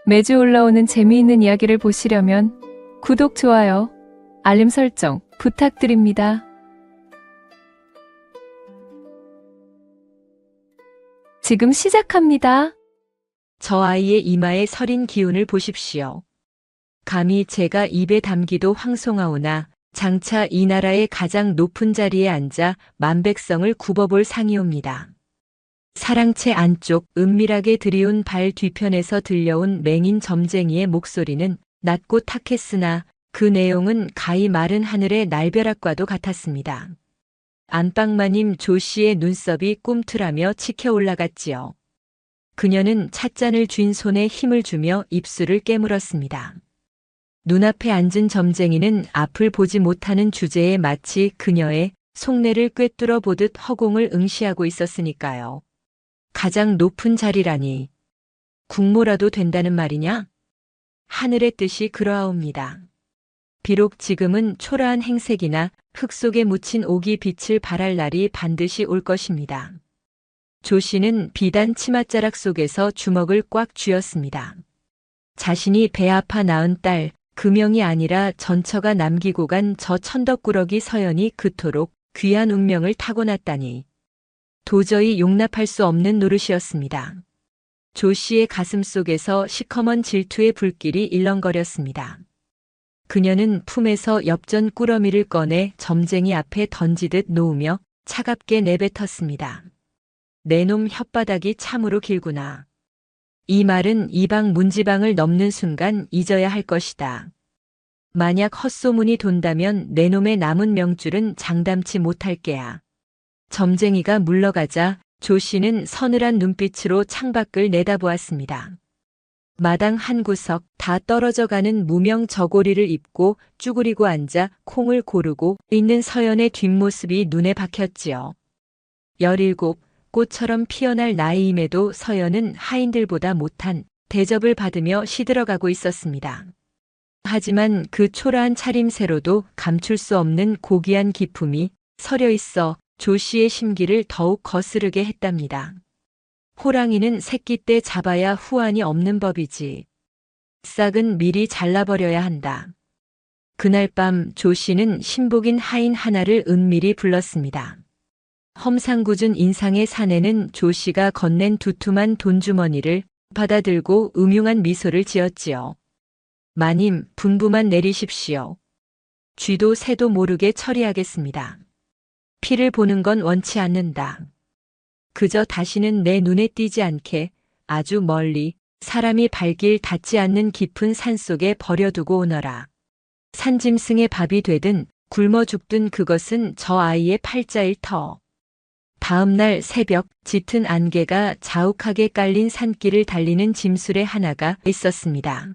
매주 올라오는 재미있는 이야기를 보시려면 구독, 좋아요, 알림 설정 부탁드립니다. 지금 시작합니다. 저 아이의 이마에 서린 기운을 보십시오. 감히 제가 입에 담기도 황송하오나 장차 이 나라의 가장 높은 자리에 앉아 만백성을 굽어볼 상이옵니다. 사랑채 안쪽 은밀하게 들이운 발 뒤편에서 들려온 맹인 점쟁이의 목소리는 낮고 탁했으나 그 내용은 가히 마른 하늘의 날벼락과도 같았습니다. 안방마님 조 씨의 눈썹이 꿈틀하며 치켜 올라갔지요. 그녀는 찻잔을 쥔 손에 힘을 주며 입술을 깨물었습니다. 눈앞에 앉은 점쟁이는 앞을 보지 못하는 주제에 마치 그녀의 속내를 꿰뚫어 보듯 허공을 응시하고 있었으니까요. 가장 높은 자리라니 국모라도 된다는 말이냐? 하늘의 뜻이 그러하옵니다. 비록 지금은 초라한 행색이나 흙 속에 묻힌 옥이 빛을 발할 날이 반드시 올 것입니다. 조 씨는 비단 치맛자락 속에서 주먹을 꽉 쥐었습니다. 자신이 배 아파 낳은 딸, 금영이 아니라 전처가 남기고 간 저 천덕꾸러기 서연이 그토록 귀한 운명을 타고났다니. 도저히 용납할 수 없는 노릇이었습니다. 조 씨의 가슴 속에서 시커먼 질투의 불길이 일렁거렸습니다. 그녀는 품에서 엽전 꾸러미를 꺼내 점쟁이 앞에 던지듯 놓으며 차갑게 내뱉었습니다. 내 놈 혓바닥이 참으로 길구나. 이 말은 이방 문지방을 넘는 순간 잊어야 할 것이다. 만약 헛소문이 돈다면 내 놈의 남은 명줄은 장담치 못할 게야. 점쟁이가 물러가자 조 씨는 서늘한 눈빛으로 창밖을 내다보았습니다. 마당 한 구석 다 떨어져가는 무명 저고리를 입고 쭈그리고 앉아 콩을 고르고 있는 서연의 뒷모습이 눈에 박혔지요. 17, 꽃처럼 피어날 나이임에도 서연은 하인들보다 못한 대접을 받으며 시들어가고 있었습니다. 하지만 그 초라한 차림새로도 감출 수 없는 고귀한 기품이 서려 있어 조 씨의 심기를 더욱 거스르게 했답니다. 호랑이는 새끼 때 잡아야 후환이 없는 법이지. 싹은 미리 잘라버려야 한다. 그날 밤 조 씨는 신복인 하인 하나를 은밀히 불렀습니다. 험상궂은 인상의 사내는 조 씨가 건넨 두툼한 돈주머니를 받아들고 음흉한 미소를 지었지요. 마님, 분부만 내리십시오. 쥐도 새도 모르게 처리하겠습니다. 피를 보는 건 원치 않는다. 그저 다시는 내 눈에 띄지 않게 아주 멀리 사람이 발길 닿지 않는 깊은 산속에 버려두고 오너라. 산짐승의 밥이 되든 굶어 죽든 그것은 저 아이의 팔자일 터. 다음 날 새벽 짙은 안개가 자욱하게 깔린 산길을 달리는 짐술에 하나가 있었습니다.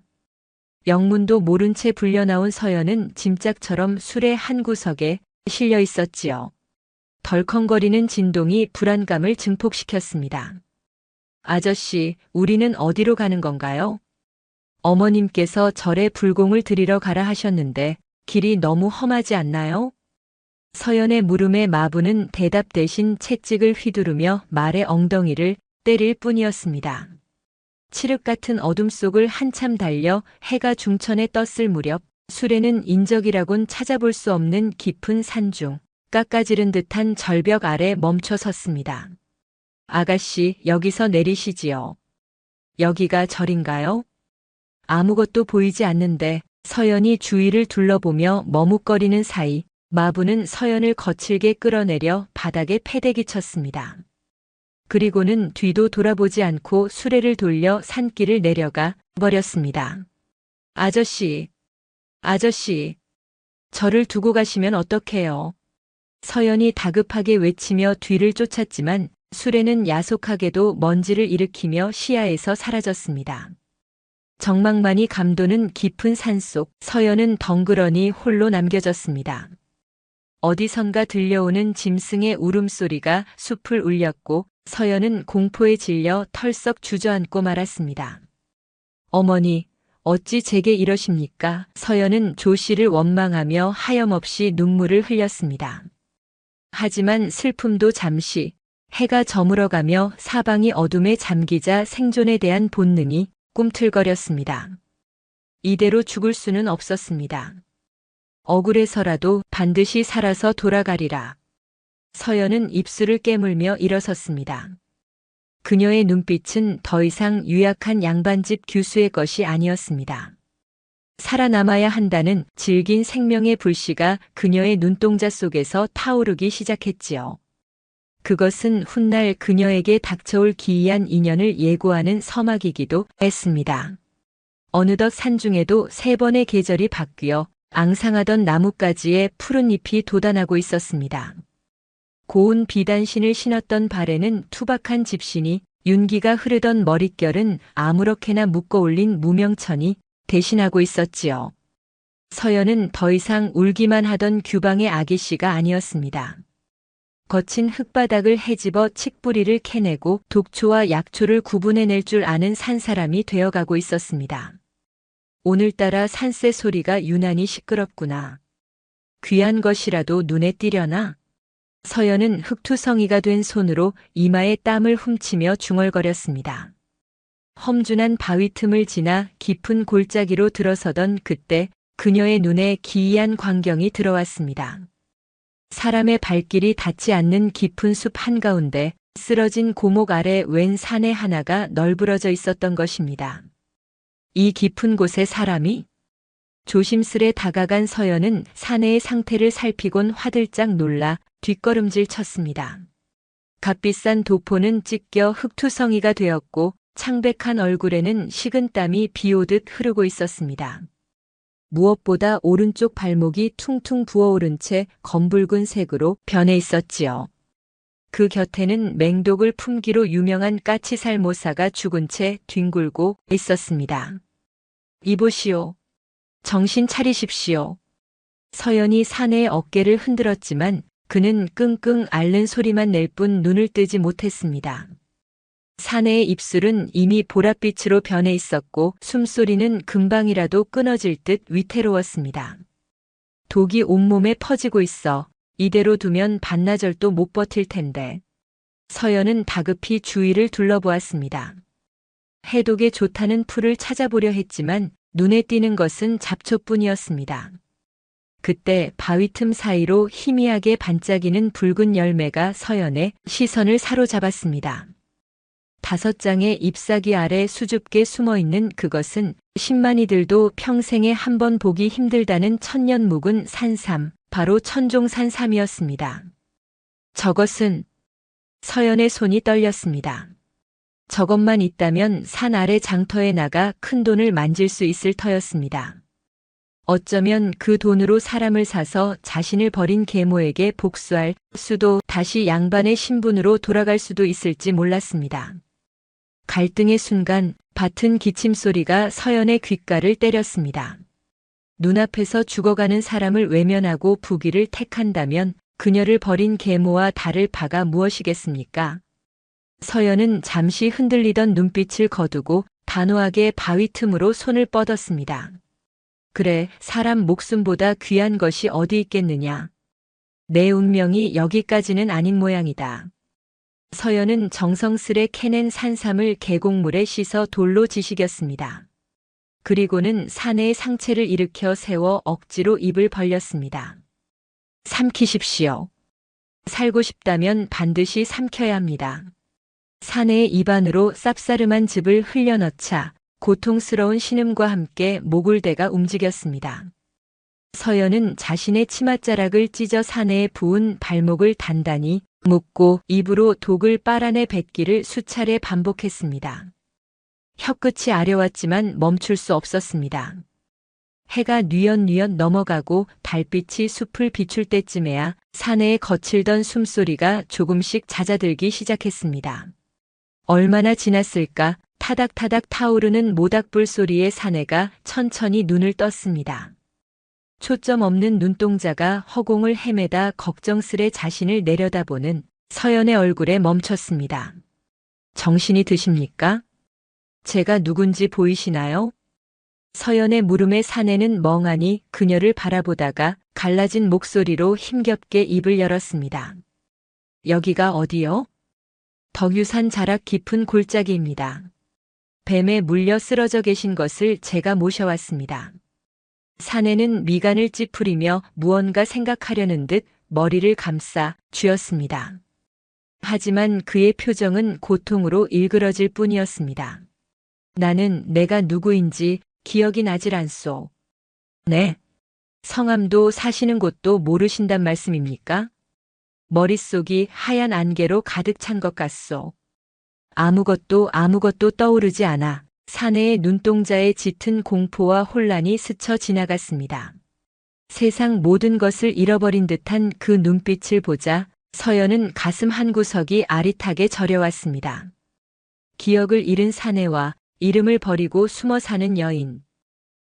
영문도 모른 채 불려나온 서연은 짐짝처럼 술의 한 구석에 실려 있었지요. 덜컹거리는 진동이 불안감을 증폭시켰습니다. 아저씨, 우리는 어디로 가는 건가요? 어머님께서 절에 불공을 드리러 가라 하셨는데 길이 너무 험하지 않나요? 서연의 물음에 마부는 대답 대신 채찍을 휘두르며 말의 엉덩이를 때릴 뿐이었습니다. 칠흑 같은 어둠 속을 한참 달려 해가 중천에 떴을 무렵 수레는 인적이라곤 찾아볼 수 없는 깊은 산중 깎아지른 듯한 절벽 아래 멈춰 섰습니다. 아가씨, 여기서 내리시지요. 여기가 절인가요? 아무것도 보이지 않는데 서연이 주위를 둘러보며 머뭇거리는 사이 마부는 서연을 거칠게 끌어내려 바닥에 패대기 쳤습니다. 그리고는 뒤도 돌아보지 않고 수레를 돌려 산길을 내려가 버렸습니다. 아저씨, 아저씨, 저를 두고 가시면 어떡해요? 서연이 다급하게 외치며 뒤를 쫓았지만 수레는 야속하게도 먼지를 일으키며 시야에서 사라졌습니다. 정막만이 감도는 깊은 산속 서연은 덩그러니 홀로 남겨졌습니다. 어디선가 들려오는 짐승의 울음소리가 숲을 울렸고 서연은 공포에 질려 털썩 주저앉고 말았습니다. 어머니, 어찌 제게 이러십니까? 서연은 조 씨를 원망하며 하염없이 눈물을 흘렸습니다. 하지만 슬픔도 잠시, 해가 저물어가며 사방이 어둠에 잠기자 생존에 대한 본능이 꿈틀거렸습니다. 이대로 죽을 수는 없었습니다. 억울해서라도 반드시 살아서 돌아가리라. 서연은 입술을 깨물며 일어섰습니다. 그녀의 눈빛은 더 이상 유약한 양반집 교수의 것이 아니었습니다. 살아남아야 한다는 질긴 생명의 불씨가 그녀의 눈동자 속에서 타오르기 시작했지요. 그것은 훗날 그녀에게 닥쳐올 기이한 인연을 예고하는 서막이기도 했습니다. 어느덧 산중에도 3번의 계절이 바뀌어 앙상하던 나뭇가지에 푸른 잎이 돋아나고 있었습니다. 고운 비단신을 신었던 발에는 투박한 집신이, 윤기가 흐르던 머릿결은 아무렇게나 묶어 올린 무명천이 대신하고 있었지요. 서연은 더 이상 울기만 하던 규방의 아기씨가 아니었습니다. 거친 흙바닥을 헤집어 칡뿌리를 캐내고 독초와 약초를 구분해낼 줄 아는 산사람이 되어가고 있었습니다. 오늘따라 산새 소리가 유난히 시끄럽구나. 귀한 것이라도 눈에 띄려나? 서연은 흙투성이가 된 손으로 이마에 땀을 훔치며 중얼거렸습니다. 험준한 바위 틈을 지나 깊은 골짜기로 들어서던 그때 그녀의 눈에 기이한 광경이 들어왔습니다. 사람의 발길이 닿지 않는 깊은 숲 한가운데 쓰러진 고목 아래 웬 사내 하나가 널브러져 있었던 것입니다. 이 깊은 곳에 사람이? 조심스레 다가간 서연은 사내의 상태를 살피곤 화들짝 놀라 뒷걸음질 쳤습니다. 값비싼 도포는 찢겨 흙투성이가 되었고 창백한 얼굴에는 식은땀이 비오듯 흐르고 있었습니다. 무엇보다 오른쪽 발목이 퉁퉁 부어오른 채 검붉은 색으로 변해 있었지요. 그 곁에는 맹독을 품기로 유명한 까치살 모사가 죽은 채 뒹굴고 있었습니다. 이보시오. 정신 차리십시오. 서연이 사내의 어깨를 흔들었지만 그는 끙끙 앓는 소리만 낼 뿐 눈을 뜨지 못했습니다. 사내의 입술은 이미 보랏빛으로 변해 있었고 숨소리는 금방이라도 끊어질 듯 위태로웠습니다. 독이 온몸에 퍼지고 있어 이대로 두면 반나절도 못 버틸 텐데. 서연은 다급히 주위를 둘러보았습니다. 해독에 좋다는 풀을 찾아보려 했지만 눈에 띄는 것은 잡초뿐이었습니다. 그때 바위 틈 사이로 희미하게 반짝이는 붉은 열매가 서연의 시선을 사로잡았습니다. 5장의 잎사귀 아래 수줍게 숨어있는 그것은 신만이들도 평생에 한 번 보기 힘들다는 천년 묵은 산삼, 바로 천종산삼이었습니다. 저것은 서연의 손이 떨렸습니다. 저것만 있다면 산 아래 장터에 나가 큰 돈을 만질 수 있을 터였습니다. 어쩌면 그 돈으로 사람을 사서 자신을 버린 계모에게 복수할 수도, 다시 양반의 신분으로 돌아갈 수도 있을지 몰랐습니다. 갈등의 순간 밭은 기침소리가 서연의 귓가를 때렸습니다. 눈앞에서 죽어가는 사람을 외면하고 부귀를 택한다면 그녀를 버린 계모와 다를 바가 무엇이겠습니까? 서연은 잠시 흔들리던 눈빛을 거두고 단호하게 바위 틈으로 손을 뻗었습니다. 그래, 사람 목숨보다 귀한 것이 어디 있겠느냐. 내 운명이 여기까지는 아닌 모양이다. 서연은 정성스레 캐낸 산삼을 계곡물에 씻어 돌로 지식였습니다. 그리고는 사내의 상체를 일으켜 세워 억지로 입을 벌렸습니다. 삼키십시오. 살고 싶다면 반드시 삼켜야 합니다. 사내의 입안으로 쌉싸름한 즙을 흘려넣자 고통스러운 신음과 함께 목울대가 움직였습니다. 서연은 자신의 치맛자락을 찢어 사내에 부은 발목을 단단히 묶고 입으로 독을 빨아내 뱉기를 수차례 반복했습니다. 혀끝이 아려왔지만 멈출 수 없었습니다. 해가 뉘엿뉘엿 넘어가고 달빛이 숲을 비출 때쯤에야 사내에 거칠던 숨소리가 조금씩 잦아들기 시작했습니다. 얼마나 지났을까? 타닥타닥 타오르는 모닥불 소리에 사내가 천천히 눈을 떴습니다. 초점 없는 눈동자가 허공을 헤매다 걱정스레 자신을 내려다보는 서연의 얼굴에 멈췄습니다. 정신이 드십니까? 제가 누군지 보이시나요? 서연의 물음에 사내는 멍하니 그녀를 바라보다가 갈라진 목소리로 힘겹게 입을 열었습니다. 여기가 어디요? 덕유산 자락 깊은 골짜기입니다. 뱀에 물려 쓰러져 계신 것을 제가 모셔왔습니다. 사내는 미간을 찌푸리며 무언가 생각하려는 듯 머리를 감싸 쥐었습니다. 하지만 그의 표정은 고통으로 일그러질 뿐이었습니다. 나는 내가 누구인지 기억이 나질 않소. 네. 성함도 사시는 곳도 모르신단 말씀입니까? 머릿속이 하얀 안개로 가득 찬 것 같소. 아무것도 떠오르지 않아 사내의 눈동자에 짙은 공포와 혼란이 스쳐 지나갔습니다. 세상 모든 것을 잃어버린 듯한 그 눈빛을 보자 서연은 가슴 한구석이 아릿하게 저려왔습니다. 기억을 잃은 사내와 이름을 버리고 숨어 사는 여인.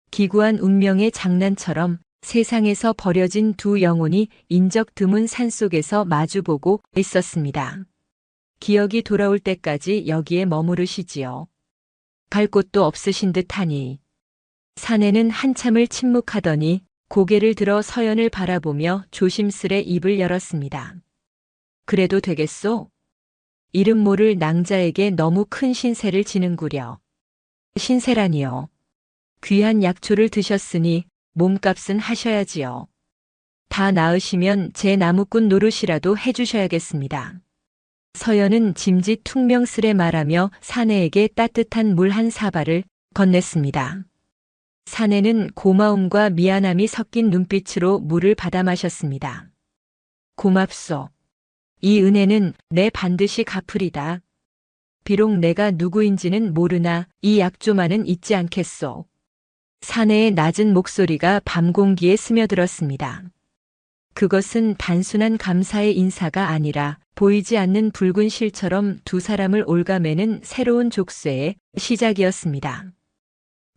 기구한 운명의 장난처럼 세상에서 버려진 두 영혼이 인적 드문 산속에서 마주보고 있었습니다. 기억이 돌아올 때까지 여기에 머무르시지요. 갈 곳도 없으신 듯하니. 사내는 한참을 침묵하더니 고개를 들어 서연을 바라보며 조심스레 입을 열었습니다. 그래도 되겠소? 이름 모를 낭자에게 너무 큰 신세를 지는구려. 신세라니요. 귀한 약초를 드셨으니 몸값은 하셔야지요. 다 나으시면 제 나무꾼 노릇이라도 해주셔야겠습니다. 서연은 짐짓 퉁명스레 말하며 사내에게 따뜻한 물 한 사발을 건넸습니다. 사내는 고마움과 미안함이 섞인 눈빛으로 물을 받아 마셨습니다. 고맙소. 이 은혜는 내 반드시 갚으리다. 비록 내가 누구인지는 모르나 이 약조만은 잊지 않겠소. 사내의 낮은 목소리가 밤 공기에 스며들었습니다. 그것은 단순한 감사의 인사가 아니라 보이지 않는 붉은 실처럼 두 사람을 올가매는 새로운 족쇄의 시작이었습니다.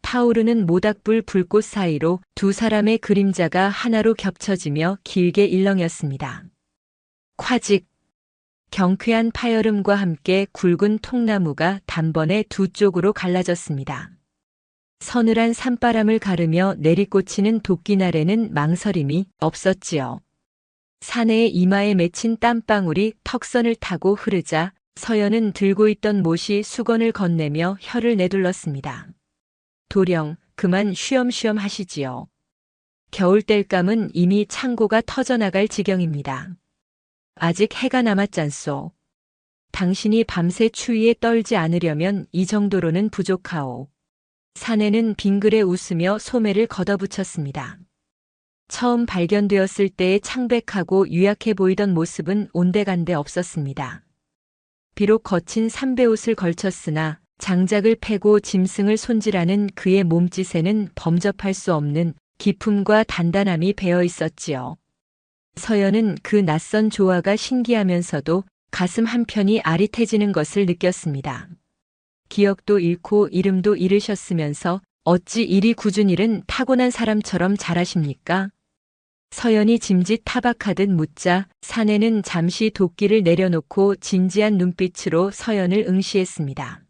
타오르는 모닥불 불꽃 사이로 두 사람의 그림자가 하나로 겹쳐지며 길게 일렁였습니다. 콰직! 경쾌한 파열음과 함께 굵은 통나무가 단번에 두 쪽으로 갈라졌습니다. 서늘한 산바람을 가르며 내리꽂히는 도끼날에는 망설임이 없었지요. 사내의 이마에 맺힌 땀방울이 턱선을 타고 흐르자 서연은 들고 있던 못이 수건을 건네며 혀를 내둘렀습니다. 도령, 그만 쉬엄쉬엄 하시지요. 겨울 땔감은 이미 창고가 터져나갈 지경입니다. 아직 해가 남았잖소. 당신이 밤새 추위에 떨지 않으려면 이 정도로는 부족하오. 사내는 빙그레 웃으며 소매를 걷어붙였습니다. 처음 발견되었을 때의 창백하고 유약해 보이던 모습은 온데간데 없었습니다. 비록 거친 삼배옷을 걸쳤으나 장작을 패고 짐승을 손질하는 그의 몸짓에는 범접할 수 없는 기품과 단단함이 배어 있었지요. 서연은 그 낯선 조화가 신기하면서도 가슴 한편이 아릿해지는 것을 느꼈습니다. 기억도 잃고 이름도 잃으셨으면서 어찌 이리 굳은 일은 타고난 사람처럼 잘하십니까? 서연이 짐짓 타박하듯 묻자 사내는 잠시 도끼를 내려놓고 진지한 눈빛으로 서연을 응시했습니다.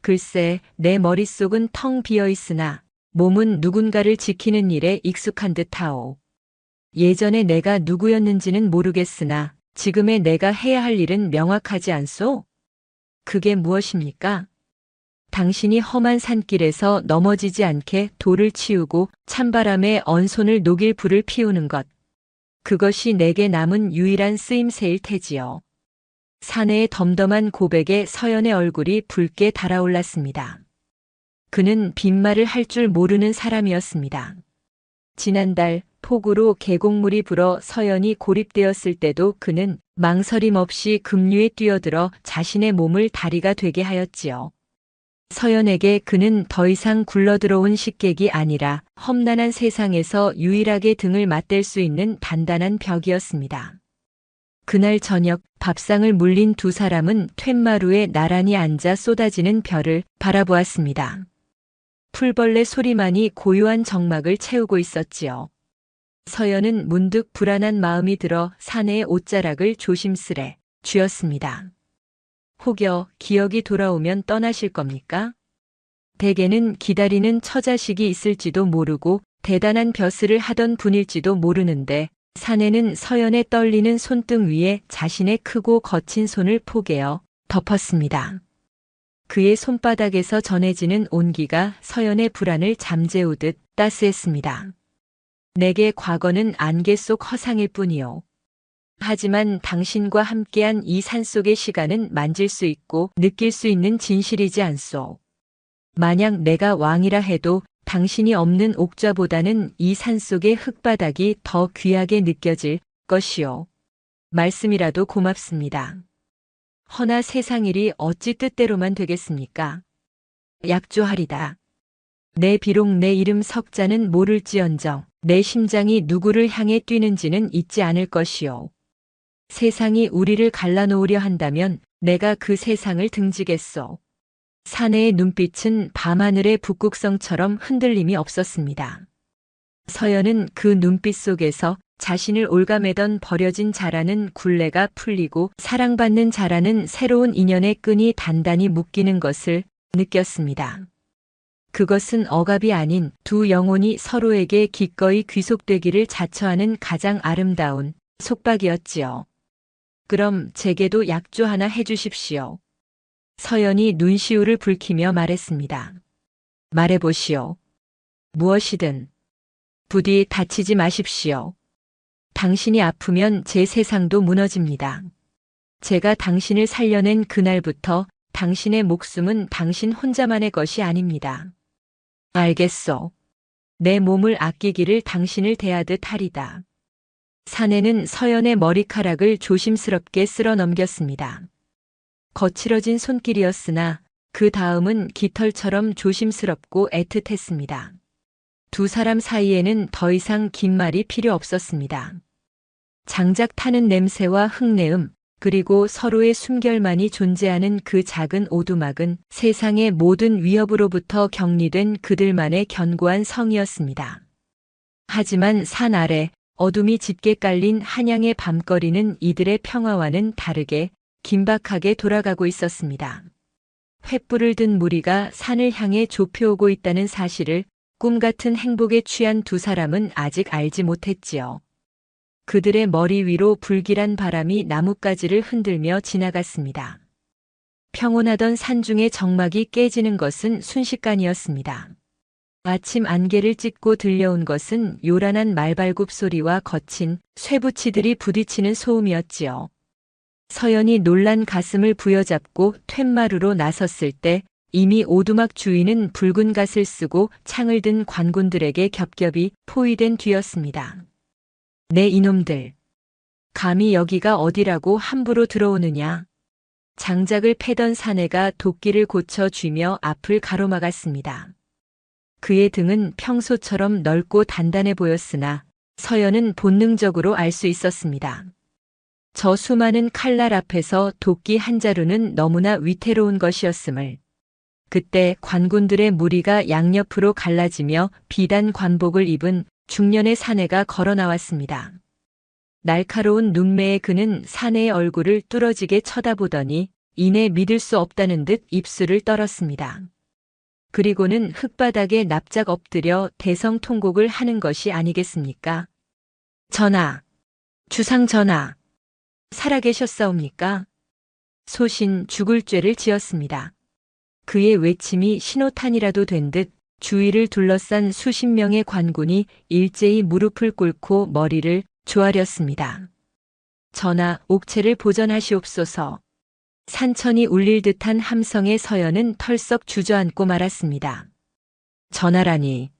글쎄, 내 머릿속은 텅 비어 있으나 몸은 누군가를 지키는 일에 익숙한 듯하오. 예전에 내가 누구였는지는 모르겠으나 지금의 내가 해야 할 일은 명확하지 않소? 그게 무엇입니까? 당신이 험한 산길에서 넘어지지 않게 돌을 치우고 찬바람에 언손을 녹일 불을 피우는 것. 그것이 내게 남은 유일한 쓰임새일 테지요. 사내의 덤덤한 고백에 서연의 얼굴이 붉게 달아올랐습니다. 그는 빈말을 할 줄 모르는 사람이었습니다. 지난달 폭우로 계곡물이 불어 서연이 고립되었을 때도 그는 망설임 없이 급류에 뛰어들어 자신의 몸을 다리가 되게 하였지요. 서연에게 그는 더 이상 굴러들어온 식객이 아니라 험난한 세상에서 유일하게 등을 맞댈 수 있는 단단한 벽이었습니다. 그날 저녁 밥상을 물린 두 사람은 툇마루에 나란히 앉아 쏟아지는 별을 바라보았습니다. 풀벌레 소리만이 고요한 정막을 채우고 있었지요. 서연은 문득 불안한 마음이 들어 사내의 옷자락을 조심스레 쥐었습니다. 혹여 기억이 돌아오면 떠나실 겁니까? 대개는 기다리는 처자식이 있을지도 모르고 대단한 벼슬을 하던 분일지도 모르는데 사내는 서연의 떨리는 손등 위에 자신의 크고 거친 손을 포개어 덮었습니다. 그의 손바닥에서 전해지는 온기가 서연의 불안을 잠재우듯 따스했습니다. 내게 과거는 안개 속 허상일 뿐이요. 하지만 당신과 함께한 이 산속의 시간은 만질 수 있고 느낄 수 있는 진실이지 않소. 만약 내가 왕이라 해도 당신이 없는 옥좌보다는 이 산속의 흙바닥이 더 귀하게 느껴질 것이요. 말씀이라도 고맙습니다. 허나 세상 일이 어찌 뜻대로만 되겠습니까? 약조하리다. 비록 내 이름 석자는 모를지언정 내 심장이 누구를 향해 뛰는지는 잊지 않을 것이요. 세상이 우리를 갈라놓으려 한다면 내가 그 세상을 등지겠소. 사내의 눈빛은 밤하늘의 북극성처럼 흔들림이 없었습니다. 서연은 그 눈빛 속에서 자신을 올가매던 버려진 자라는 굴레가 풀리고 사랑받는 자라는 새로운 인연의 끈이 단단히 묶이는 것을 느꼈습니다. 그것은 억압이 아닌 두 영혼이 서로에게 기꺼이 귀속되기를 자처하는 가장 아름다운 속박이었지요. 그럼 제게도 약조 하나 해주십시오. 서연이 눈시울을 붉히며 말했습니다. 말해보시오. 무엇이든. 부디 다치지 마십시오. 당신이 아프면 제 세상도 무너집니다. 제가 당신을 살려낸 그날부터 당신의 목숨은 당신 혼자만의 것이 아닙니다. 알겠소. 내 몸을 아끼기를 당신을 대하듯 하리다. 사내는 서연의 머리카락을 조심스럽게 쓸어 넘겼습니다. 거칠어진 손길이었으나 그 다음은 깃털처럼 조심스럽고 애틋했습니다. 두 사람 사이에는 더 이상 긴 말이 필요 없었습니다. 장작 타는 냄새와 흙내음, 그리고 서로의 숨결만이 존재하는 그 작은 오두막은 세상의 모든 위협으로부터 격리된 그들만의 견고한 성이었습니다. 하지만 산 아래 어둠이 짙게 깔린 한양의 밤거리는 이들의 평화와는 다르게 긴박하게 돌아가고 있었습니다. 횃불을 든 무리가 산을 향해 좁혀오고 있다는 사실을 꿈같은 행복에 취한 두 사람은 아직 알지 못했지요. 그들의 머리 위로 불길한 바람이 나뭇가지를 흔들며 지나갔습니다. 평온하던 산중의 정막이 깨지는 것은 순식간이었습니다. 아침 안개를 찢고 들려온 것은 요란한 말발굽 소리와 거친 쇠붙이들이 부딪히는 소음이었지요. 서연이 놀란 가슴을 부여잡고 툇마루로 나섰을 때 이미 오두막 주위는 붉은 갓을 쓰고 창을 든 관군들에게 겹겹이 포위된 뒤였습니다. 네 이놈들. 감히 여기가 어디라고 함부로 들어오느냐. 장작을 패던 사내가 도끼를 고쳐 쥐며 앞을 가로막았습니다. 그의 등은 평소처럼 넓고 단단해 보였으나 서연은 본능적으로 알 수 있었습니다. 저 수많은 칼날 앞에서 도끼 한 자루는 너무나 위태로운 것이었음을. 그때 관군들의 무리가 양옆으로 갈라지며 비단 관복을 입은 중년의 사내가 걸어 나왔습니다. 날카로운 눈매의 그는 사내의 얼굴을 뚫어지게 쳐다보더니 이내 믿을 수 없다는 듯 입술을 떨었습니다. 그리고는 흙바닥에 납작 엎드려 대성통곡을 하는 것이 아니겠습니까? 전하, 주상 전하, 살아계셨사옵니까? 소신 죽을 죄를 지었습니다. 그의 외침이 신호탄이라도 된 듯 주위를 둘러싼 수십 명의 관군이 일제히 무릎을 꿇고 머리를 조아렸습니다. 전하, 옥체를 보전하시옵소서. 산천이 울릴 듯한 함성의 서연은 털썩 주저앉고 말았습니다. 전하라니.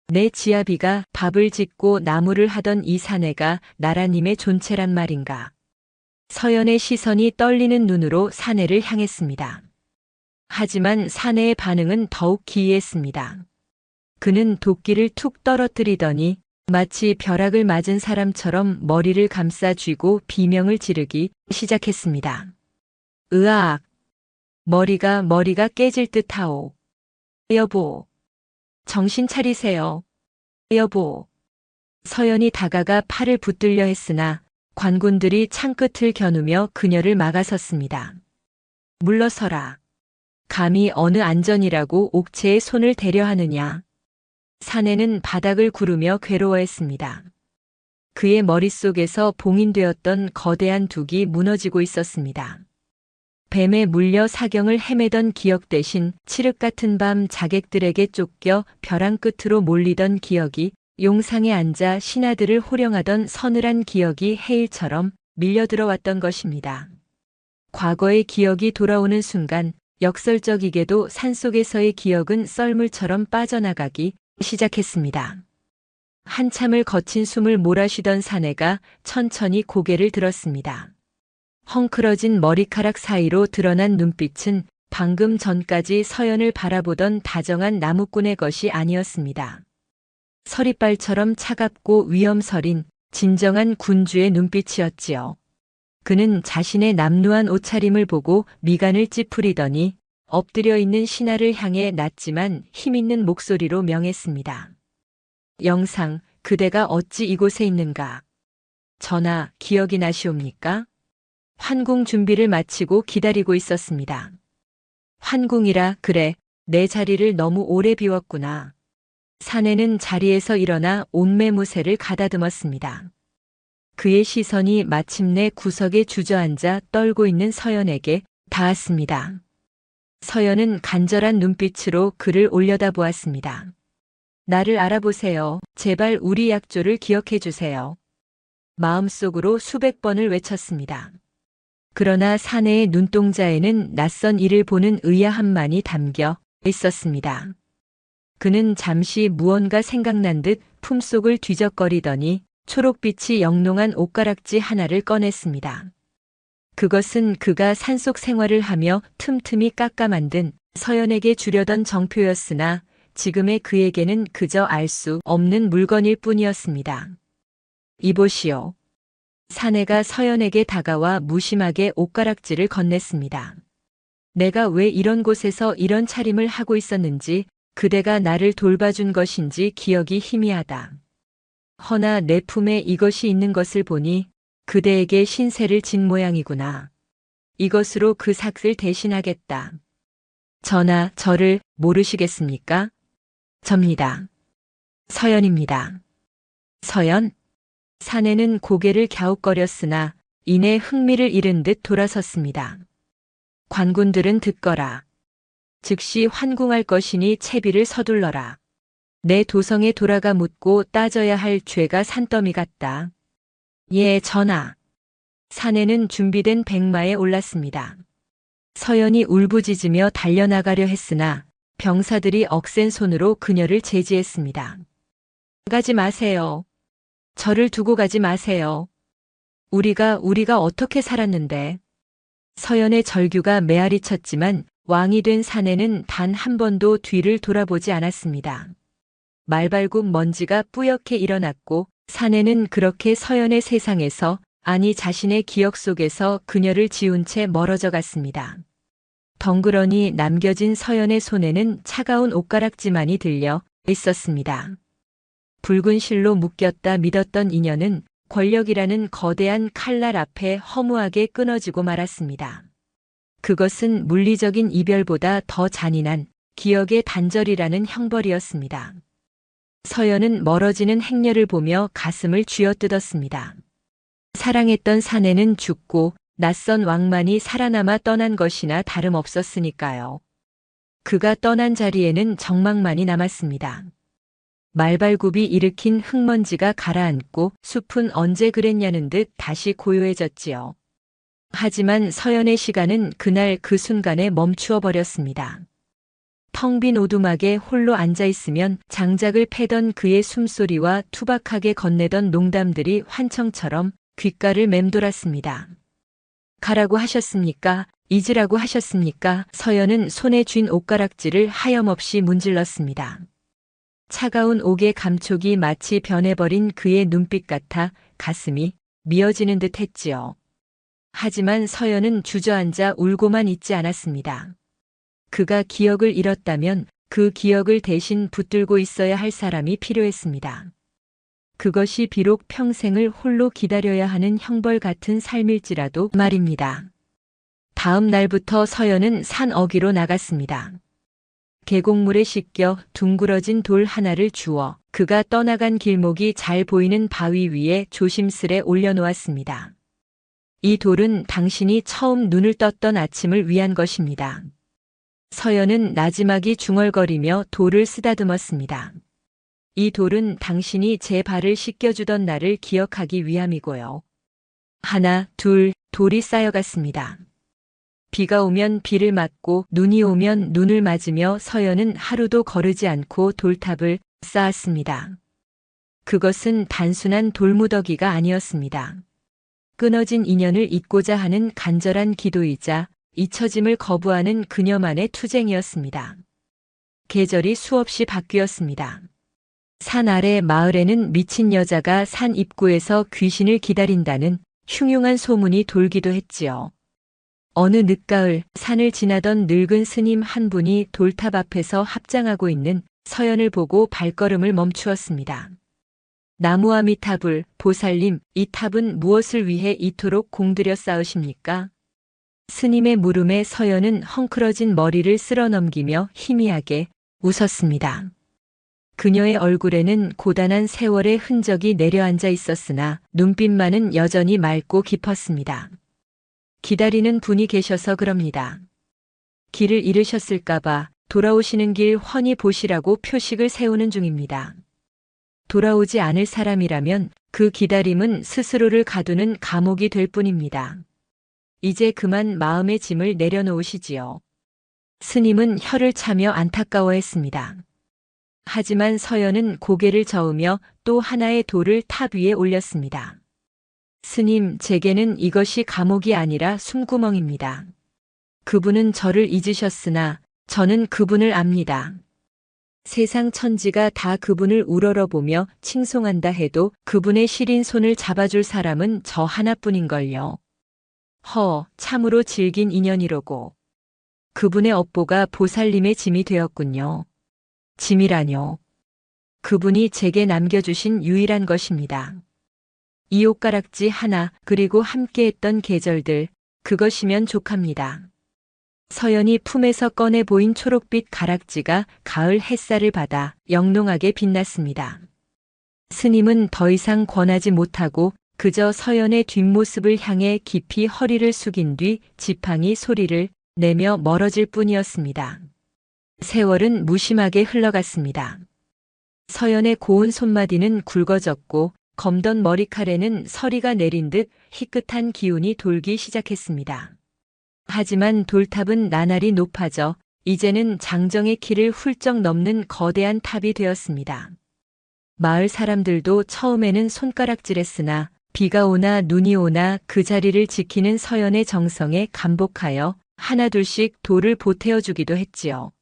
내 지아비가 밥을 짓고 나무를 하던 이 사내가 나라님의 존체란 말인가. 서연의 시선이 떨리는 눈으로 사내를 향했습니다. 하지만 사내의 반응은 더욱 기이했습니다. 그는 도끼를 툭 떨어뜨리더니 마치 벼락을 맞은 사람처럼 머리를 감싸 쥐고 비명을 지르기 시작했습니다. 으악! 머리가 깨질 듯하오. 여보! 정신 차리세요. 여보! 서연이 다가가 팔을 붙들려 했으나 관군들이 창끝을 겨누며 그녀를 막아섰습니다. 물러서라. 감히 어느 안전이라고 옥체에 손을 대려 하느냐. 사내는 바닥을 구르며 괴로워했습니다. 그의 머릿속에서 봉인되었던 거대한 둑이 무너지고 있었습니다. 뱀에 물려 사경을 헤매던 기억 대신 칠흑 같은 밤 자객들에게 쫓겨 벼랑 끝으로 몰리던 기억이, 용상에 앉아 신하들을 호령하던 서늘한 기억이 해일처럼 밀려들어왔던 것입니다. 과거의 기억이 돌아오는 순간 역설적이게도 산속에서의 기억은 썰물처럼 빠져나가기 시작했습니다. 한참을 거친 숨을 몰아쉬던 사내가 천천히 고개를 들었습니다. 헝클어진 머리카락 사이로 드러난 눈빛은 방금 전까지 서연을 바라보던 다정한 나무꾼의 것이 아니었습니다. 서리빨처럼 차갑고 위험서린 진정한 군주의 눈빛이었지요. 그는 자신의 남루한 옷차림을 보고 미간을 찌푸리더니 엎드려 있는 신하를 향해 낮지만 힘있는 목소리로 명했습니다. 영상, 그대가 어찌 이곳에 있는가? 전하, 기억이 나시옵니까? 환궁 준비를 마치고 기다리고 있었습니다. 환궁이라, 그래, 내 자리를 너무 오래 비웠구나. 사내는 자리에서 일어나 옷매무새를 가다듬었습니다. 그의 시선이 마침내 구석에 주저앉아 떨고 있는 서연에게 닿았습니다. 서연은 간절한 눈빛으로 그를 올려다보았습니다. 나를 알아보세요. 제발 우리 약조를 기억해 주세요. 마음속으로 수백 번을 외쳤습니다. 그러나 사내의 눈동자에는 낯선 이를 보는 의아함만이 담겨 있었습니다. 그는 잠시 무언가 생각난 듯 품속을 뒤적거리더니 초록빛이 영롱한 옷가락지 하나를 꺼냈습니다. 그것은 그가 산속 생활을 하며 틈틈이 깎아 만든 서연에게 주려던 정표였으나 지금의 그에게는 그저 알 수 없는 물건일 뿐이었습니다. 이보시오. 사내가 서연에게 다가와 무심하게 옷가락지를 건넸습니다. 내가 왜 이런 곳에서 이런 차림을 하고 있었는지, 그대가 나를 돌봐준 것인지 기억이 희미하다. 허나 내 품에 이것이 있는 것을 보니 그대에게 신세를 진 모양이구나. 이것으로 그 삭을 대신하겠다. 전하, 저를 모르시겠습니까? 접니다. 서연입니다. 서연? 사내는 고개를 갸웃거렸으나 이내 흥미를 잃은 듯 돌아섰습니다. 관군들은 듣거라. 즉시 환궁할 것이니 채비를 서둘러라. 내 도성에 돌아가 묻고 따져야 할 죄가 산더미 같다. 예, 전하. 사내는 준비된 백마에 올랐습니다. 서연이 울부짖으며 달려나가려 했으나 병사들이 억센 손으로 그녀를 제지했습니다. 가지 마세요. 저를 두고 가지 마세요. 우리가 어떻게 살았는데. 서연의 절규가 메아리 쳤지만 왕이 된 사내는 단 한 번도 뒤를 돌아보지 않았습니다. 말발굽 먼지가 뿌옇게 일어났고 사내는 그렇게 서연의 세상에서, 아니 자신의 기억 속에서 그녀를 지운 채 멀어져 갔습니다. 덩그러니 남겨진 서연의 손에는 차가운 옷가락지만이 들려 있었습니다. 붉은 실로 묶였다 믿었던 인연은 권력이라는 거대한 칼날 앞에 허무하게 끊어지고 말았습니다. 그것은 물리적인 이별보다 더 잔인한 기억의 단절이라는 형벌이었습니다. 서연은 멀어지는 행렬을 보며 가슴을 쥐어뜯었습니다. 사랑했던 사내는 죽고 낯선 왕만이 살아남아 떠난 것이나 다름없었으니까요. 그가 떠난 자리에는 정막만이 남았습니다. 말발굽이 일으킨 흙먼지가 가라앉고 숲은 언제 그랬냐는 듯 다시 고요해졌지요. 하지만 서연의 시간은 그날 그 순간에 멈추어 버렸습니다. 텅 빈 오두막에 홀로 앉아있으면 장작을 패던 그의 숨소리와 투박하게 건네던 농담들이 환청처럼 귓가를 맴돌았습니다. 가라고 하셨습니까? 잊으라고 하셨습니까? 서연은 손에 쥔 옷가락지를 하염없이 문질렀습니다. 차가운 옥의 감촉이 마치 변해버린 그의 눈빛 같아 가슴이 미어지는 듯 했지요. 하지만 서연은 주저앉아 울고만 있지 않았습니다. 그가 기억을 잃었다면 그 기억을 대신 붙들고 있어야 할 사람이 필요했습니다. 그것이 비록 평생을 홀로 기다려야 하는 형벌 같은 삶일지라도 말입니다. 다음 날부터 서연은 산 어귀로 나갔습니다. 계곡물에 씻겨 둥그러진 돌 하나를 주워 그가 떠나간 길목이 잘 보이는 바위 위에 조심스레 올려놓았습니다. 이 돌은 당신이 처음 눈을 떴던 아침을 위한 것입니다. 서연은 나지막이 중얼거리며 돌을 쓰다듬었습니다. 이 돌은 당신이 제 발을 씻겨주던 날을 기억하기 위함이고요. 하나, 둘, 돌이 쌓여갔습니다. 비가 오면 비를 맞고 눈이 오면 눈을 맞으며 서연은 하루도 거르지 않고 돌탑을 쌓았습니다. 그것은 단순한 돌무더기가 아니었습니다. 끊어진 인연을 잇고자 하는 간절한 기도이자 잊혀짐을 거부하는 그녀만의 투쟁이었습니다. 계절이 수없이 바뀌었습니다. 산 아래 마을에는 미친 여자가 산 입구에서 귀신을 기다린다는 흉흉한 소문이 돌기도 했지요. 어느 늦가을 산을 지나던 늙은 스님 한 분이 돌탑 앞에서 합장하고 있는 서연을 보고 발걸음을 멈추었습니다. 나무아미타불, 보살님, 이 탑은 무엇을 위해 이토록 공들여 쌓으십니까? 스님의 물음에 서연은 헝클어진 머리를 쓸어 넘기며 희미하게 웃었습니다. 그녀의 얼굴에는 고단한 세월의 흔적이 내려앉아 있었으나 눈빛만은 여전히 맑고 깊었습니다. 기다리는 분이 계셔서 그럽니다. 길을 잃으셨을까봐 돌아오시는 길 훤히 보시라고 표식을 세우는 중입니다. 돌아오지 않을 사람이라면 그 기다림은 스스로를 가두는 감옥이 될 뿐입니다. 이제 그만 마음의 짐을 내려놓으시지요. 스님은 혀를 차며 안타까워했습니다. 하지만 서연은 고개를 저으며 또 하나의 돌을 탑 위에 올렸습니다. 스님, 제게는 이것이 감옥이 아니라 숨구멍입니다. 그분은 저를 잊으셨으나 저는 그분을 압니다. 세상 천지가 다 그분을 우러러보며 칭송한다 해도 그분의 시린 손을 잡아줄 사람은 저 하나뿐인걸요. 참으로 질긴 인연이로고. 그분의 업보가 보살님의 짐이 되었군요. 짐이라뇨. 그분이 제게 남겨주신 유일한 것입니다. 이 옷가락지 하나, 그리고 함께했던 계절들, 그것이면 족합니다. 서연이 품에서 꺼내 보인 초록빛 가락지가 가을 햇살을 받아 영롱하게 빛났습니다. 스님은 더 이상 권하지 못하고 그저 서연의 뒷모습을 향해 깊이 허리를 숙인 뒤 지팡이 소리를 내며 멀어질 뿐이었습니다. 세월은 무심하게 흘러갔습니다. 서연의 고운 손마디는 굵어졌고 검던 머리칼에는 서리가 내린 듯 희끗한 기운이 돌기 시작했습니다. 하지만 돌탑은 나날이 높아져 이제는 장정의 키를 훌쩍 넘는 거대한 탑이 되었습니다. 마을 사람들도 처음에는 손가락질했으나 비가 오나 눈이 오나 그 자리를 지키는 서연의 정성에 감복하여 하나둘씩 돌을 보태어 주기도 했지요.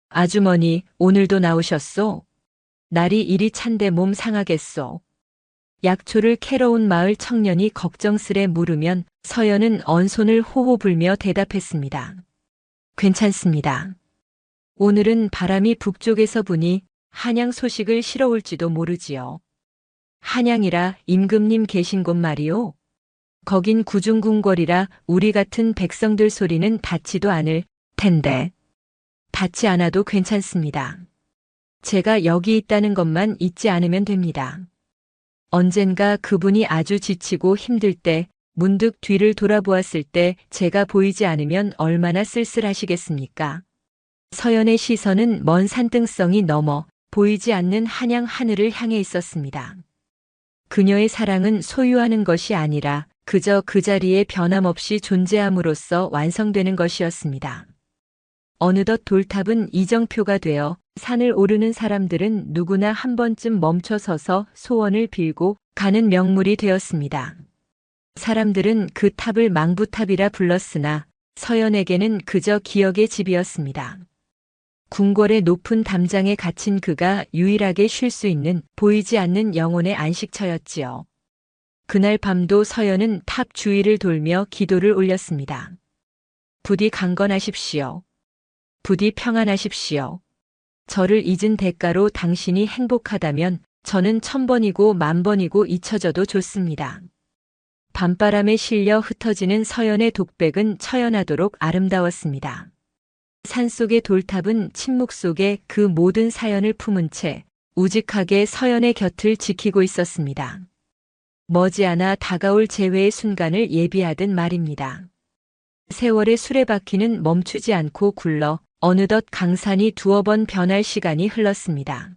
아주머니, 오늘도 나오셨소? 날이 이리 찬데 몸 상하겠소. 약초를 캐러 온 마을 청년이 걱정스레 물으면 서연은 언손을 호호 불며 대답했습니다. 괜찮습니다. 오늘은 바람이 북쪽에서 부니 한양 소식을 실어올지도 모르지요. 한양이라 임금님 계신 곳 말이오. 거긴 구중궁궐이라 우리 같은 백성들 소리는 닿지도 않을 텐데. 닿지 않아도 괜찮습니다. 제가 여기 있다는 것만 잊지 않으면 됩니다. 언젠가 그분이 아주 지치고 힘들 때 문득 뒤를 돌아보았을 때 제가 보이지 않으면 얼마나 쓸쓸하시겠습니까? 서연의 시선은 먼 산등성이 넘어 보이지 않는 한양 하늘을 향해 있었습니다. 그녀의 사랑은 소유하는 것이 아니라 그저 그 자리에 변함없이 존재함으로써 완성되는 것이었습니다. 어느덧 돌탑은 이정표가 되어 산을 오르는 사람들은 누구나 한 번쯤 멈춰서서 소원을 빌고 가는 명물이 되었습니다. 사람들은 그 탑을 망부탑이라 불렀으나 서연에게는 그저 기억의 집이었습니다. 궁궐의 높은 담장에 갇힌 그가 유일하게 쉴 수 있는 보이지 않는 영혼의 안식처였지요. 그날 밤도 서연은 탑 주위를 돌며 기도를 올렸습니다. 부디 강건하십시오. 부디 평안하십시오. 저를 잊은 대가로 당신이 행복하다면 저는 1000번이고 10,000번이고 잊혀져도 좋습니다. 밤바람에 실려 흩어지는 서연의 독백은 처연하도록 아름다웠습니다. 산속의 돌탑은 침묵 속에 그 모든 사연을 품은 채 우직하게 서연의 곁을 지키고 있었습니다. 머지않아 다가올 재회의 순간을 예비하듯 말입니다. 세월의 수레바퀴는 멈추지 않고 굴러 어느덧 강산이 두어 번 변할 시간이 흘렀습니다.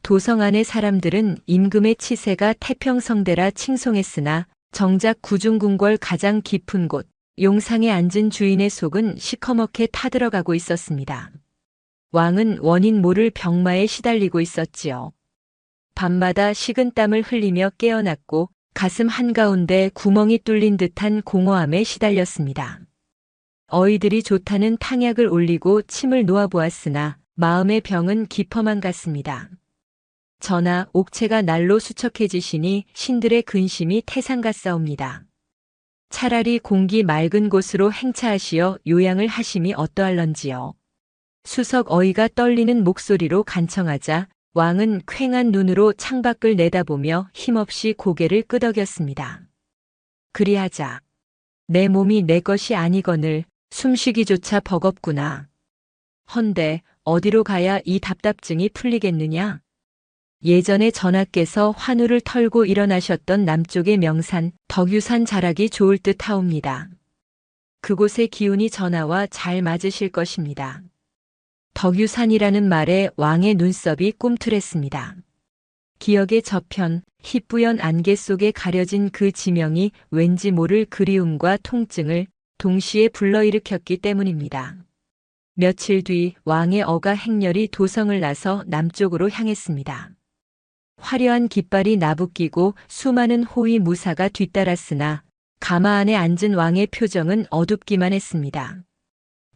도성 안의 사람들은 임금의 치세가 태평성대라 칭송했으나 정작 구중궁궐 가장 깊은 곳 용상에 앉은 주인의 속은 시커멓게 타들어가고 있었습니다. 왕은 원인 모를 병마에 시달리고 있었지요. 밤마다 식은땀을 흘리며 깨어났고 가슴 한가운데 구멍이 뚫린 듯한 공허함에 시달렸습니다. 어이들이 좋다는 탕약을 올리고 침을 놓아보았으나 마음의 병은 깊어만 갔습니다. 전하, 옥체가 날로 수척해지시니 신들의 근심이 태산 같사옵니다. 차라리 공기 맑은 곳으로 행차하시어 요양을 하심이 어떠할런지요. 수석 어이가 떨리는 목소리로 간청하자 왕은 퀭한 눈으로 창밖을 내다보며 힘없이 고개를 끄덕였습니다. 그리하자 내 몸이 내 것이 아니거늘 숨쉬기조차 버겁구나. 헌데 어디로 가야 이 답답증이 풀리겠느냐? 예전에 전하께서 환우를 털고 일어나셨던 남쪽의 명산 덕유산 자락이 좋을 듯 하옵니다. 그곳의 기운이 전하와 잘 맞으실 것입니다. 덕유산이라는 말에 왕의 눈썹이 꿈틀했습니다. 기억의 저편, 희뿌연 안개 속에 가려진 그 지명이 왠지 모를 그리움과 통증을 동시에 불러일으켰기 때문입니다. 며칠 뒤 왕의 어가 행렬이 도성을 나서 남쪽으로 향했습니다. 화려한 깃발이 나부끼고 수많은 호위 무사가 뒤따랐으나 가마 안에 앉은 왕의 표정은 어둡기만 했습니다.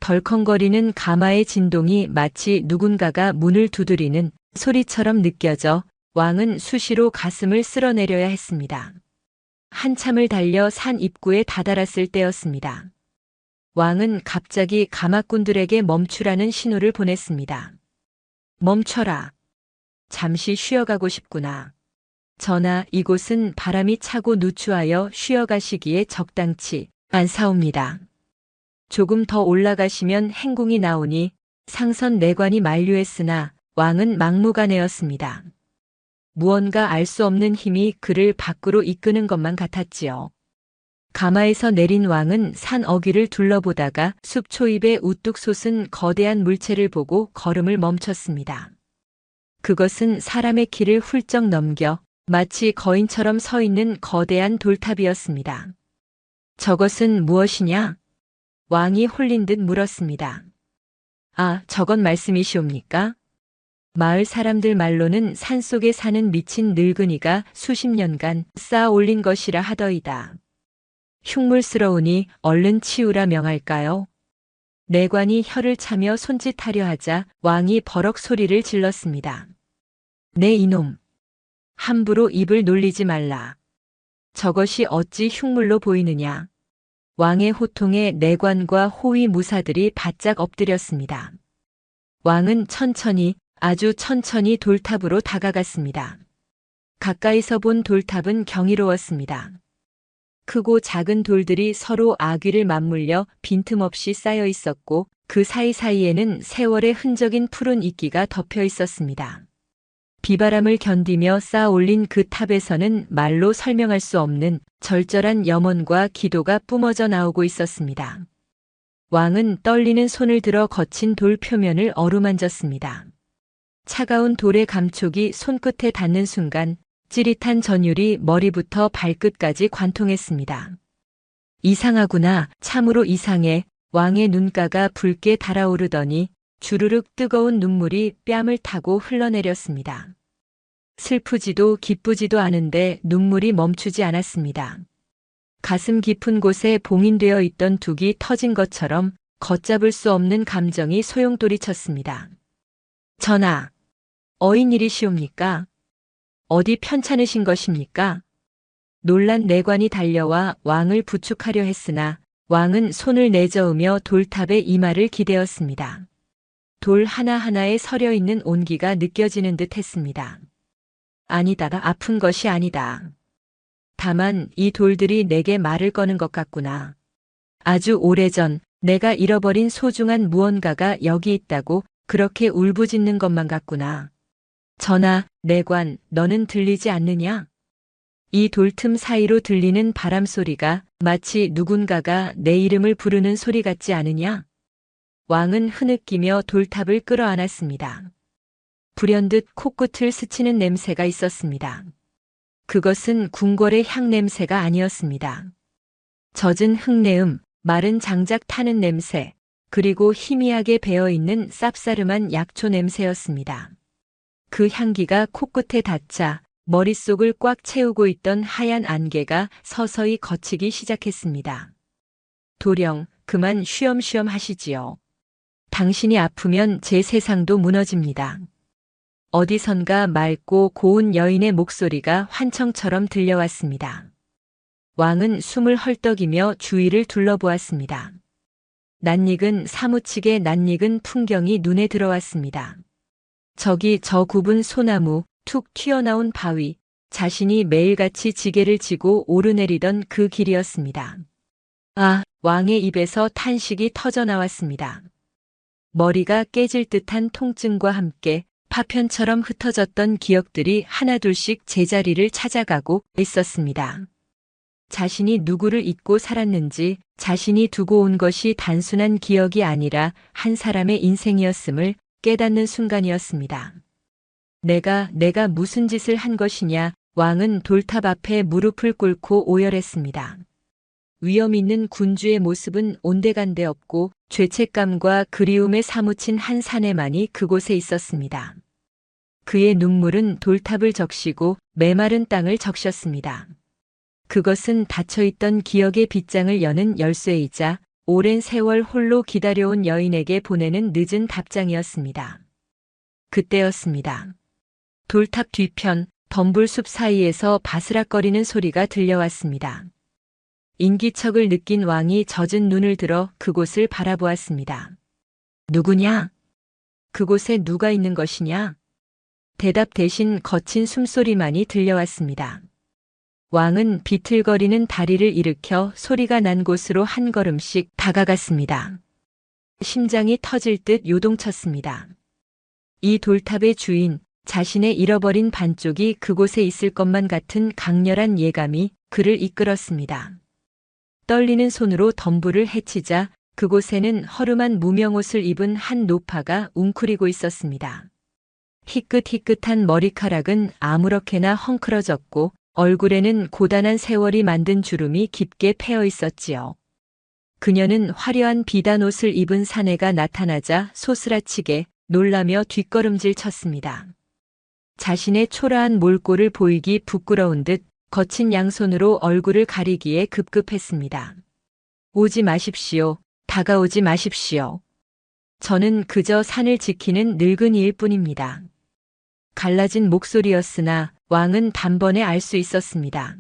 덜컹거리는 가마의 진동이 마치 누군가가 문을 두드리는 소리처럼 느껴져 왕은 수시로 가슴을 쓸어내려야 했습니다. 한참을 달려 산 입구에 다다랐을 때였습니다. 왕은 갑자기 가마꾼들에게 멈추라는 신호를 보냈습니다. 멈춰라. 잠시 쉬어가고 싶구나. 전하, 이곳은 바람이 차고 누추하여 쉬어가시기에 적당치 않사옵니다. 조금 더 올라가시면 행궁이 나오니 상선 내관이 만류했으나 왕은 막무가내였습니다. 무언가 알 수 없는 힘이 그를 밖으로 이끄는 것만 같았지요. 가마에서 내린 왕은 산 어귀를 둘러보다가 숲 초입에 우뚝 솟은 거대한 물체를 보고 걸음을 멈췄습니다. 그것은 사람의 키를 훌쩍 넘겨 마치 거인처럼 서 있는 거대한 돌탑이었습니다. 저것은 무엇이냐? 왕이 홀린 듯 물었습니다. 아, 저건 말씀이시옵니까? 마을 사람들 말로는 산속에 사는 미친 늙은이가 수십 년간 쌓아 올린 것이라 하더이다. 흉물스러우니 얼른 치우라 명할까요? 내관이 혀를 차며 손짓하려 하자 왕이 버럭 소리를 질렀습니다. 네 이놈! 함부로 입을 놀리지 말라. 저것이 어찌 흉물로 보이느냐? 왕의 호통에 내관과 호위 무사들이 바짝 엎드렸습니다. 왕은 천천히, 아주 천천히 돌탑으로 다가갔습니다. 가까이서 본 돌탑은 경이로웠습니다. 크고 작은 돌들이 서로 아귀를 맞물려 빈틈없이 쌓여 있었고 그 사이사이에는 세월의 흔적인 푸른 이끼가 덮여 있었습니다. 비바람을 견디며 쌓아 올린 그 탑에서는 말로 설명할 수 없는 절절한 염원과 기도가 뿜어져 나오고 있었습니다. 왕은 떨리는 손을 들어 거친 돌 표면을 어루만졌습니다. 차가운 돌의 감촉이 손끝에 닿는 순간 찌릿한 전율이 머리부터 발끝까지 관통했습니다. 이상하구나, 참으로 이상해. 왕의 눈가가 붉게 달아오르더니 주르륵 뜨거운 눈물이 뺨을 타고 흘러내렸습니다. 슬프지도 기쁘지도 않은데 눈물이 멈추지 않았습니다. 가슴 깊은 곳에 봉인되어 있던 둑이 터진 것처럼 걷잡을 수 없는 감정이 소용돌이쳤습니다. 전하, 어인일이시옵니까? 어디 편찮으신 것입니까? 놀란 내관이 달려와 왕을 부축하려 했으나 왕은 손을 내저으며 돌탑의 이마를 기대었습니다. 돌 하나하나에 서려 있는 온기가 느껴지는 듯 했습니다. 아니다, 아픈 것이 아니다. 다만 이 돌들이 내게 말을 거는 것 같구나. 아주 오래전 내가 잃어버린 소중한 무언가가 여기 있다고 그렇게 울부짖는 것만 같구나. 전하, 내관, 너는 들리지 않느냐? 이 돌틈 사이로 들리는 바람 소리가 마치 누군가가 내 이름을 부르는 소리 같지 않으냐? 왕은 흐느끼며 돌탑을 끌어안았습니다. 불현듯 코끝을 스치는 냄새가 있었습니다. 그것은 궁궐의 향 냄새가 아니었습니다. 젖은 흙내음, 마른 장작 타는 냄새, 그리고 희미하게 배어있는 쌉싸름한 약초 냄새였습니다. 그 향기가 코끝에 닿자 머릿속을 꽉 채우고 있던 하얀 안개가 서서히 걷히기 시작했습니다. 도령, 그만 쉬엄쉬엄 하시지요. 당신이 아프면 제 세상도 무너집니다. 어디선가 맑고 고운 여인의 목소리가 환청처럼 들려왔습니다. 왕은 숨을 헐떡이며 주위를 둘러보았습니다. 낯익은 사무치게 낯익은 풍경이 눈에 들어왔습니다. 저기 저 굽은 소나무, 툭 튀어나온 바위, 자신이 매일같이 지게를 지고 오르내리던 그 길이었습니다. 아, 왕의 입에서 탄식이 터져 나왔습니다. 머리가 깨질 듯한 통증과 함께 파편처럼 흩어졌던 기억들이 하나둘씩 제자리를 찾아가고 있었습니다. 자신이 누구를 잊고 살았는지, 자신이 두고 온 것이 단순한 기억이 아니라 한 사람의 인생이었음을 깨닫는 순간이었습니다. 내가 무슨 짓을 한 것이냐? 왕은 돌탑 앞에 무릎을 꿇고 오열했습니다. 위험 있는 군주의 모습은 온데간데 없고 죄책감과 그리움에 사무친 한 사내만이 그곳에 있었습니다. 그의 눈물은 돌탑을 적시고 메마른 땅을 적셨습니다. 그것은 닫혀있던 기억의 빗장을 여는 열쇠이자 오랜 세월 홀로 기다려온 여인에게 보내는 늦은 답장이었습니다. 그때였습니다. 돌탑 뒤편 덤불숲 사이에서 바스락거리는 소리가 들려왔습니다. 인기척을 느낀 왕이 젖은 눈을 들어 그곳을 바라보았습니다. 누구냐? 그곳에 누가 있는 것이냐? 대답 대신 거친 숨소리만이 들려왔습니다. 왕은 비틀거리는 다리를 일으켜 소리가 난 곳으로 한 걸음씩 다가갔습니다. 심장이 터질 듯 요동쳤습니다. 이 돌탑의 주인, 자신의 잃어버린 반쪽이 그곳에 있을 것만 같은 강렬한 예감이 그를 이끌었습니다. 떨리는 손으로 덤불을 헤치자 그곳에는 허름한 무명옷을 입은 한 노파가 웅크리고 있었습니다. 희끗희끗한 머리카락은 아무렇게나 헝클어졌고 얼굴에는 고단한 세월이 만든 주름이 깊게 패어 있었지요. 그녀는 화려한 비단옷을 입은 사내가 나타나자 소스라치게 놀라며 뒷걸음질 쳤습니다. 자신의 초라한 몰골을 보이기 부끄러운 듯 거친 양손으로 얼굴을 가리기에 급급했습니다. 오지 마십시오. 다가오지 마십시오. 저는 그저 산을 지키는 늙은이일 뿐입니다. 갈라진 목소리였으나 왕은 단번에 알 수 있었습니다.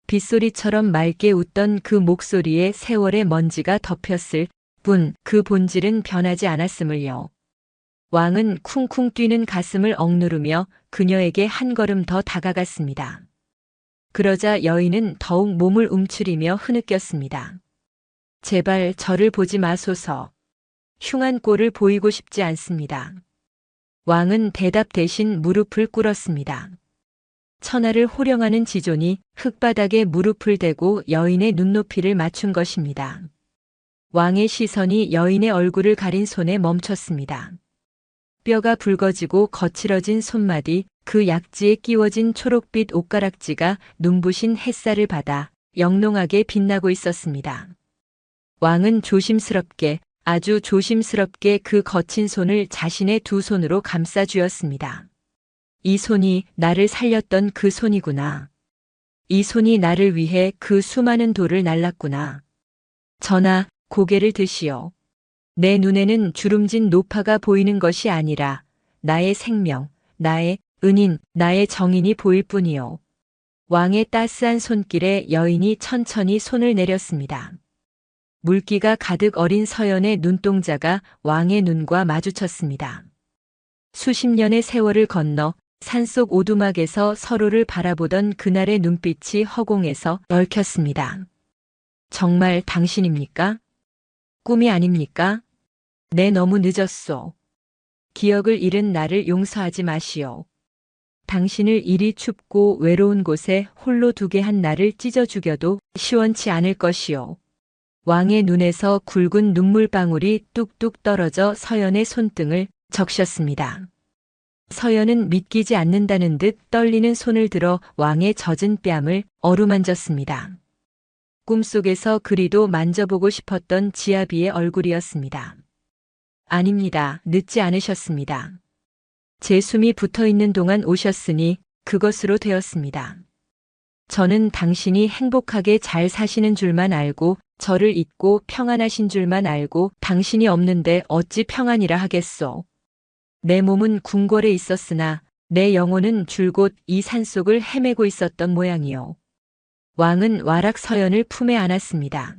빗소리처럼 맑게 웃던 그 목소리에 세월의 먼지가 덮였을 뿐 그 본질은 변하지 않았음을요. 왕은 쿵쿵 뛰는 가슴을 억누르며 그녀에게 한 걸음 더 다가갔습니다. 그러자 여인은 더욱 몸을 움츠리며 흐느꼈습니다. 제발 저를 보지 마소서. 흉한 꼴을 보이고 싶지 않습니다. 왕은 대답 대신 무릎을 꿇었습니다. 천하를 호령하는 지존이 흙바닥에 무릎을 대고 여인의 눈높이를 맞춘 것입니다. 왕의 시선이 여인의 얼굴을 가린 손에 멈췄습니다. 뼈가 붉어지고 거칠어진 손마디, 그 약지에 끼워진 초록빛 옷가락지가 눈부신 햇살을 받아 영롱하게 빛나고 있었습니다. 왕은 조심스럽게, 아주 조심스럽게 그 거친 손을 자신의 두 손으로 감싸 쥐었습니다. 이 손이 나를 살렸던 그 손이구나. 이 손이 나를 위해 그 수많은 돌을 날랐구나. 전하, 고개를 드시오. 내 눈에는 주름진 노파가 보이는 것이 아니라 나의 생명, 나의 은인, 나의 정인이 보일 뿐이요. 왕의 따스한 손길에 여인이 천천히 손을 내렸습니다. 물기가 가득 어린 서연의 눈동자가 왕의 눈과 마주쳤습니다. 수십 년의 세월을 건너 산속 오두막에서 서로를 바라보던 그날의 눈빛이 허공에서 얽혔습니다. 정말 당신입니까? 꿈이 아닙니까? 네, 너무 늦었소. 기억을 잃은 나를 용서하지 마시오. 당신을 이리 춥고 외로운 곳에 홀로 두게 한 나를 찢어 죽여도 시원치 않을 것이요. 왕의 눈에서 굵은 눈물방울이 뚝뚝 떨어져 서연의 손등을 적셨습니다. 서연은 믿기지 않는다는 듯 떨리는 손을 들어 왕의 젖은 뺨을 어루만졌습니다. 꿈속에서 그리도 만져보고 싶었던 지아비의 얼굴이었습니다. 아닙니다. 늦지 않으셨습니다. 제 숨이 붙어 있는 동안 오셨으니 그것으로 되었습니다. 저는 당신이 행복하게 잘 사시는 줄만 알고 저를 잊고 평안하신 줄만 알고 당신이 없는데 어찌 평안이라 하겠소. 내 몸은 궁궐에 있었으나 내 영혼은 줄곧 이 산속을 헤매고 있었던 모양이요. 왕은 와락 서연을 품에 안았습니다.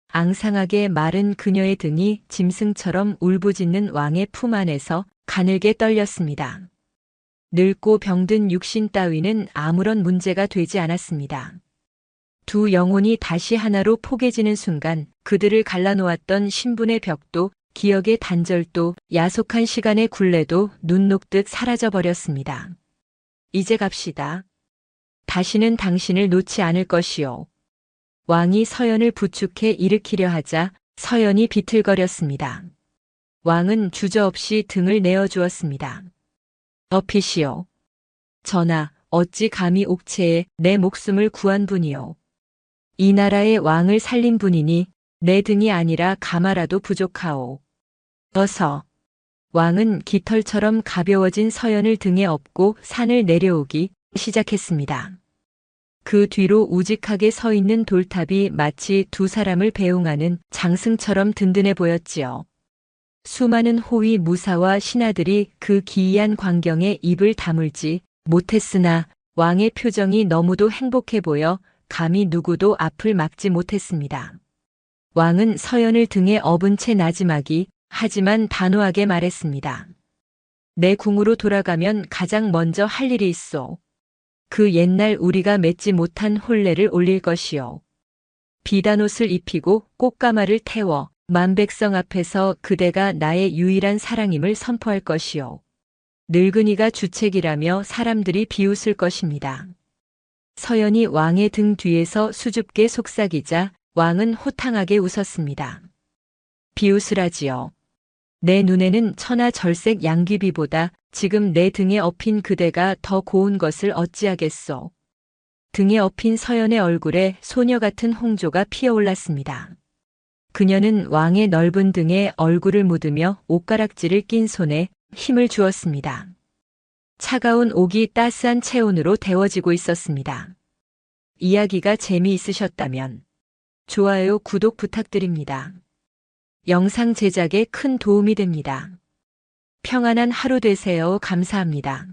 앙상하게 마른 그녀의 등이 짐승처럼 울부짖는 왕의 품 안에서 가늘게 떨렸습니다. 늙고 병든 육신 따위는 아무런 문제가 되지 않았습니다. 두 영혼이 다시 하나로 포개지는 순간 그들을 갈라놓았던 신분의 벽도 기억의 단절도 야속한 시간의 굴레도 눈 녹듯 사라져버렸습니다. 이제 갑시다. 다시는 당신을 놓지 않을 것이요. 왕이 서연을 부축해 일으키려 하자 서연이 비틀거렸습니다. 왕은 주저없이 등을 내어주었습니다. 어피시오. 전하, 어찌 감히 옥체에 내 목숨을 구한 분이요. 이 나라의 왕을 살린 분이니 내 등이 아니라 가마라도 부족하오. 어서. 왕은 깃털처럼 가벼워진 서연을 등에 업고 산을 내려오기 시작했습니다. 그 뒤로 우직하게 서 있는 돌탑이 마치 두 사람을 배웅하는 장승처럼 든든해 보였지요. 수많은 호위 무사와 신하들이 그 기이한 광경에 입을 다물지 못했으나 왕의 표정이 너무도 행복해 보여 감히 누구도 앞을 막지 못했습니다. 왕은 서연을 등에 업은 채 나지막이 하지만 단호하게 말했습니다. 내 궁으로 돌아가면 가장 먼저 할 일이 있어. 그 옛날 우리가 맺지 못한 혼례를 올릴 것이요. 비단옷을 입히고 꽃가마를 태워 만백성 앞에서 그대가 나의 유일한 사랑임을 선포할 것이요. 늙은이가 주책이라며 사람들이 비웃을 것입니다. 서연이 왕의 등 뒤에서 수줍게 속삭이자 왕은 호탕하게 웃었습니다. 비웃으라지요. 내 눈에는 천하절색 양귀비보다 지금 내 등에 업힌 그대가 더 고운 것을 어찌하겠소. 등에 업힌 서연의 얼굴에 소녀 같은 홍조가 피어올랐습니다. 그녀는 왕의 넓은 등에 얼굴을 묻으며 옷가락지를 낀 손에 힘을 주었습니다. 차가운 옥이 따스한 체온으로 데워지고 있었습니다. 이야기가 재미있으셨다면 좋아요, 구독 부탁드립니다. 영상 제작에 큰 도움이 됩니다. 평안한 하루 되세요. 감사합니다.